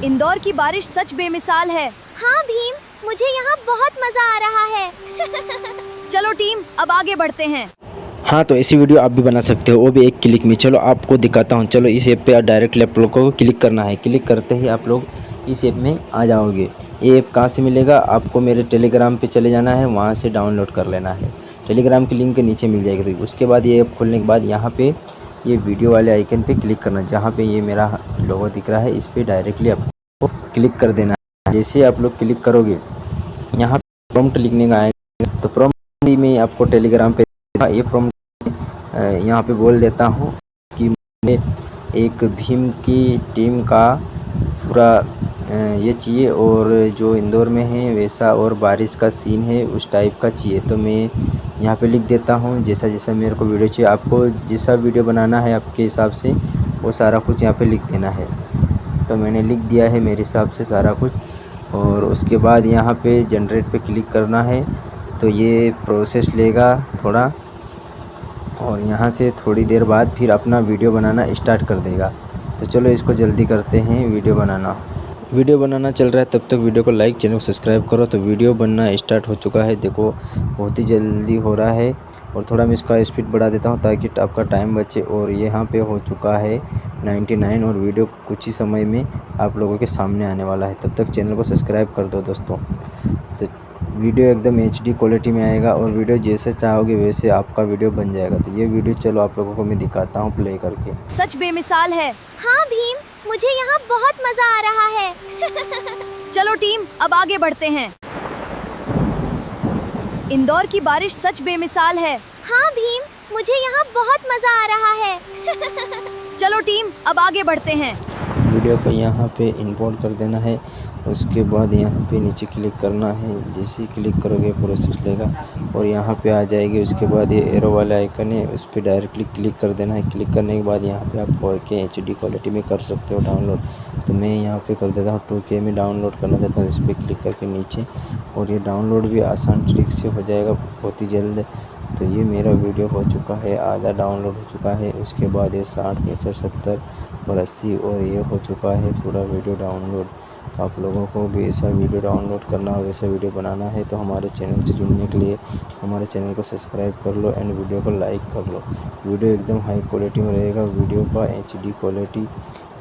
इंदौर की बारिश सच बेमिसाल है। हाँ भीम, मुझे यहाँ बहुत मजा आ रहा है। चलो टीम, अब आगे बढ़ते हैं। हाँ, तो ऐसी वीडियो आप भी बना सकते हो, वो भी एक क्लिक में। चलो आपको दिखाता हूँ। चलो इस ऐप पे डायरेक्टली आप लोग को क्लिक करना है। क्लिक करते ही आप लोग इस ऐप में आ जाओगे। ये ऐप कहाँ से मिलेगा? आपको मेरे टेलीग्राम पे चले जाना है, वहाँ से डाउनलोड कर लेना है। टेलीग्राम की लिंक नीचे मिल जाएगी। तो उसके बाद ये ऐप खोलने के बाद यहाँ पे ये वीडियो वाले आइकन पे क्लिक करना, जहाँ पे ये मेरा लोगो दिख रहा है, इस पर डायरेक्टली आपको क्लिक कर देना है। जैसे आप लोग क्लिक करोगे, यहाँ प्रॉम्प्ट लिखने का आएगा, तो प्रॉम्प्ट में आपको टेलीग्राम पे ये प्रॉम्प्ट यहाँ पे बोल देता हूँ कि मुझे एक भीम की टीम का पूरा ये चाहिए, और जो इंदौर में है वैसा, और बारिश का सीन है उस टाइप का चाहिए। तो मैं यहाँ पे लिख देता हूँ जैसा जैसा मेरे को वीडियो चाहिए। आपको जैसा वीडियो बनाना है आपके हिसाब से वो सारा कुछ यहाँ पे लिख देना है। तो मैंने लिख दिया है मेरे हिसाब से सारा कुछ, और उसके बाद यहाँ पे जनरेट पे क्लिक करना है। तो ये प्रोसेस लेगा थोड़ा, और यहाँ से थोड़ी देर बाद फिर अपना वीडियो बनाना स्टार्ट कर देगा। तो चलो इसको जल्दी करते हैं। वीडियो बनाना चल रहा है, तब तक वीडियो को लाइक, चैनल को सब्सक्राइब करो। तो वीडियो बनना स्टार्ट हो चुका है, देखो बहुत ही जल्दी हो रहा है। और थोड़ा मैं इसका स्पीड बढ़ा देता हूँ ताकि आपका टाइम बचे। और यहाँ पे हो चुका है 99, और वीडियो कुछ ही समय में आप लोगों के सामने आने वाला है। तब तक चैनल को सब्सक्राइब कर दो दोस्तों। तो वीडियो एकदम HD क्वालिटी में आएगा, और वीडियो जैसे चाहोगे वैसे आपका वीडियो बन जाएगा। तो ये वीडियो चलो आप लोगों को मैं दिखाता हूँ प्ले करके। सच बेमिसाल है। हाँ भीम, मुझे यहाँ बहुत मजा आ रहा है। चलो टीम, अब आगे बढ़ते हैं। इंदौर की बारिश सच बेमिसाल है। हाँ भीम, मुझे यहाँ बहुत मजा आ रहा है। चलो टीम, अब आगे बढ़ते हैं। वीडियो को यहाँ पे इंपोर्ट कर देना है। उसके बाद यहाँ पे नीचे क्लिक करना है। जैसे ही क्लिक करोगे प्रोसेस लेगा और यहाँ पे आ जाएगी। उसके बाद ये एरो वाला आइकन है, उस पर डायरेक्टली क्लिक कर देना है। क्लिक करने के बाद यहाँ पे आप 4K HD क्वालिटी में कर सकते हो डाउनलोड। तो मैं यहाँ पे कर देता हूँ 2K में डाउनलोड करना चाहता हूँ, इस पर क्लिक करके नीचे। और ये डाउनलोड भी आसान ट्रिक से हो जाएगा बहुत ही जल्द। तो ये मेरा वीडियो हो चुका है, आधा डाउनलोड हो चुका है। उसके बाद ये 60, 65, 70 और 80, और ये हो चुका है पूरा वीडियो डाउनलोड। तो आप लोगों को भी ऐसा वीडियो डाउनलोड करना हो, वैसा वीडियो बनाना है, तो हमारे चैनल से जुड़ने के लिए हमारे चैनल को सब्सक्राइब कर लो एंड वीडियो को लाइक कर लो। वीडियो एकदम हाई क्वालिटी में रहेगा, वीडियो का HD क्वालिटी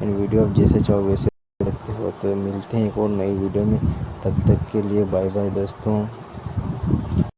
एंड वीडियो आप जैसे चाहो वैसे रखते हो। तो मिलते हैं एक और नई वीडियो में, तब तक के लिए बाय बाय दोस्तों।